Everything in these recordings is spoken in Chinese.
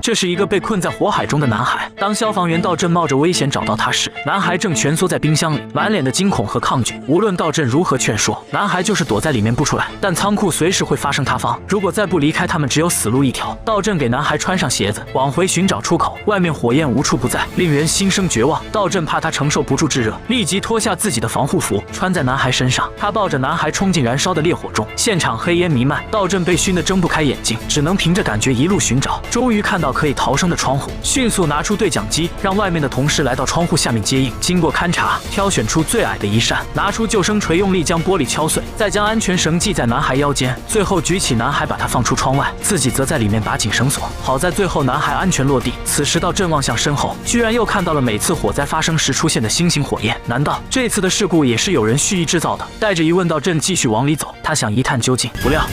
这是一个被困在火海中的男孩。当消防员到镇冒着危险找到他时，男孩正蜷缩在冰箱里，满脸的惊恐和抗拒。无论到镇如何劝说，男孩就是躲在里面不出来。但仓库随时会发生塌方，如果再不离开，他们只有死路一条。到镇给男孩穿上鞋子，往回寻找出口。外面火焰无处不在，令人心生绝望。到镇怕他承受不住炙热，立即脱下自己的防护服穿在男孩身上。他抱着男孩冲进燃烧的烈火中，现场黑烟弥漫。到镇被熏得睁不开眼睛，只能凭着感觉一路寻找，终于看到可以逃生的窗户，迅速拿出对讲机，让外面的同事来到窗户下面接应。经过勘察，挑选出最矮的一扇，拿出救生锤，用力将玻璃敲碎，再将安全绳系在男孩腰间，最后举起男孩把他放出窗外，自己则在里面拔紧绳索。好在最后男孩安全落地。此时到镇望向身后，居然又看到了每次火灾发生时出现的星形火焰。难道这次的事故也是有人蓄意制造的？带着疑问到镇继续往里走，他想一探究竟，不料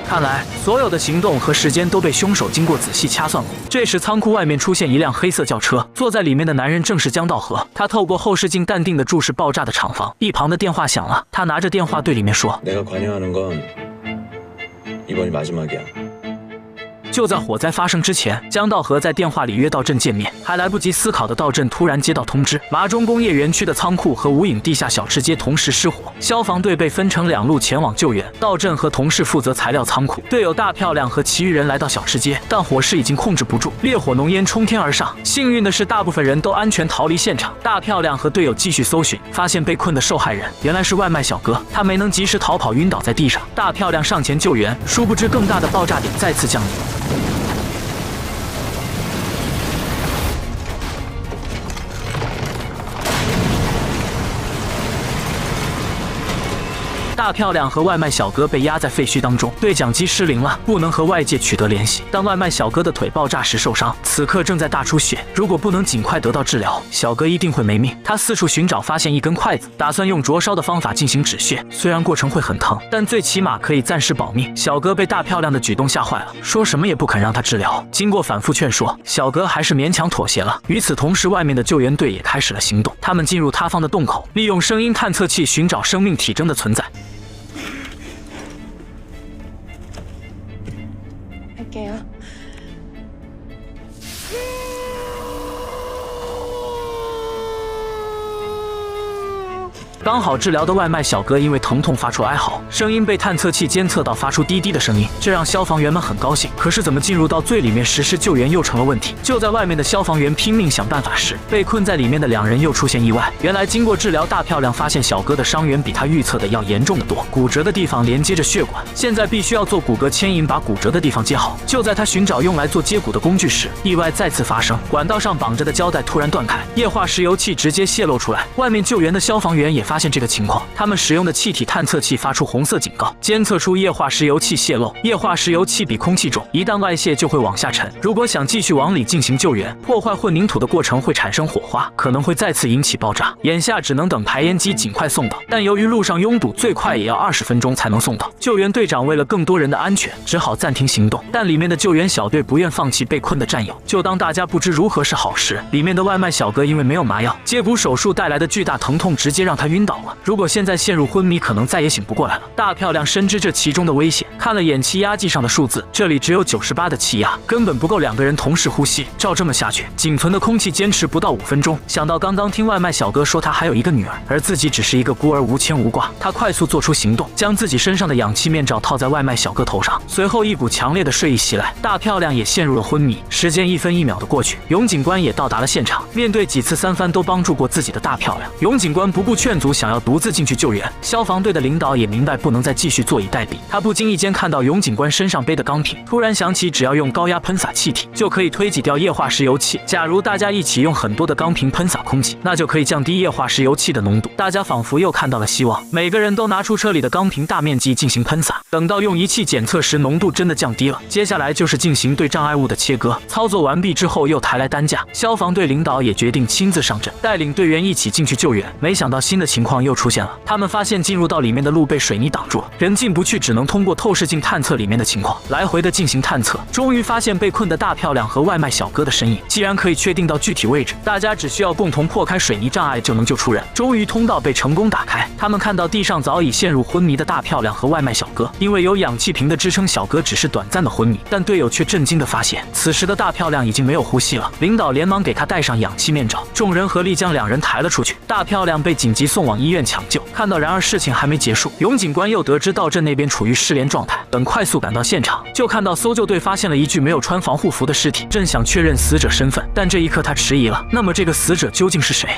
看来所有的行动和时间都被凶手经过仔细掐算过。这时仓库外面出现一辆黑色轿车，坐在里面的男人正是江道和。他透过后视镜淡定地注视爆炸的厂房。一旁的电话响了，他拿着电话对里面说：就在火灾发生之前，江道和在电话里约到镇见面。还来不及思考的到镇突然接到通知，麻中工业园区的仓库和无影地下小吃街同时失火，消防队被分成2路前往救援。到镇和同事负责材料仓库，队友大漂亮和其余人来到小吃街，但火势已经控制不住，烈火浓烟冲天而上。幸运的是，大部分人都安全逃离现场。大漂亮和队友继续搜寻，发现被困的受害人原来是外卖小哥，他没能及时逃跑，晕倒在地上。大漂亮上前救援，殊不知更大的爆炸点再次降临。大漂亮和外卖小哥被压在废墟当中，对讲机失灵了，不能和外界取得联系。但外卖小哥的腿爆炸时受伤，此刻正在大出血，如果不能尽快得到治疗，小哥一定会没命。他四处寻找，发现一根筷子，打算用灼烧的方法进行止血，虽然过程会很疼，但最起码可以暂时保命。小哥被大漂亮的举动吓坏了，说什么也不肯让他治疗。经过反复劝说，小哥还是勉强妥协了。与此同时，外面的救援队也开始了行动，他们进入塌方的洞口，利用声音探测器寻找生命体征的存在。할게요.刚好治疗的外卖小哥因为疼痛发出哀嚎，声音被探测器监测到发出滴滴的声音，这让消防员们很高兴。可是怎么进入到最里面实施救援又成了问题。就在外面的消防员拼命想办法时，被困在里面的2人又出现意外。原来经过治疗，大漂亮发现小哥的伤员比他预测的要严重的多，骨折的地方连接着血管，现在必须要做骨骼牵引，把骨折的地方接好。就在他寻找用来做接骨的工具时，意外再次发生，管道上绑着的胶带突然断开，液化石油气直接泄露出来。外面救援的消防员也发现这个情况，他们使用的气体探测器发出红色警告，监测出液化石油气泄漏。液化石油气比空气重，一旦外泄就会往下沉。如果想继续往里进行救援，破坏混凝土的过程会产生火花，可能会再次引起爆炸。眼下只能等排烟机尽快送到，但由于路上拥堵，最快也要20分钟才能送到。救援队长为了更多人的安全，只好暂停行动。但里面的救援小队不愿放弃被困的战友，就当大家不知如何是好时，里面的外卖小哥因为没有麻药，接骨手术带来的巨大疼痛直接让他晕倒了。如果现在陷入昏迷，可能再也醒不过来了。大漂亮深知这其中的危险，看了眼气压计上的数字，这里只有98的气压，根本不够2个人同时呼吸。照这么下去，仅存的空气坚持不到5分钟。想到刚刚听外卖小哥说他还有一个女儿，而自己只是一个孤儿，无牵无挂，他快速做出行动，将自己身上的氧气面罩套在外卖小哥头上。随后一股强烈的睡意袭来，大漂亮也陷入了昏迷。时间1分1秒的过去，永警官也到达了现场。面对几次3番都帮助过自己的大漂亮，永警官不顾劝阻，想要独自进去救援。消防队的领导也明白不能再继续坐以待毙，他不经意间看到永警官身上背的钢瓶，突然想起只要用高压喷洒气体就可以推挤掉液化石油气。假如大家一起用很多的钢瓶喷洒空气，那就可以降低液化石油气的浓度。大家仿佛又看到了希望，每个人都拿出车里的钢瓶，大面积进行喷洒。等到用仪器检测时，浓度真的降低了。接下来就是进行对障碍物的切割。操作完毕之后，又抬来担架。消防队领导也决定亲自上阵，带领队员一起进去救援。没想到新的情情况又出现了。他们发现进入到里面的路被水泥挡住了，人进不去，只能通过透视镜探测里面的情况，来回的进行探测。终于发现被困的大漂亮和外卖小哥的身影。既然可以确定到具体位置，大家只需要共同破开水泥障碍就能救出人。终于通道被成功打开，他们看到地上早已陷入昏迷的大漂亮和外卖小哥。因为有氧气瓶的支撑，小哥只是短暂的昏迷，但队友却震惊的发现，此时的大漂亮已经没有呼吸了。领导连忙给他戴上氧气面罩，众人合力将两人抬了出去。大漂亮被紧急送往医院抢救。然而事情还没结束，永警官又得知道镇那边处于失联状态，本快速赶到现场，就看到搜救队发现了一具没有穿防护服的尸体，正想确认死者身份，但这一刻他迟疑了。那么这个死者究竟是谁？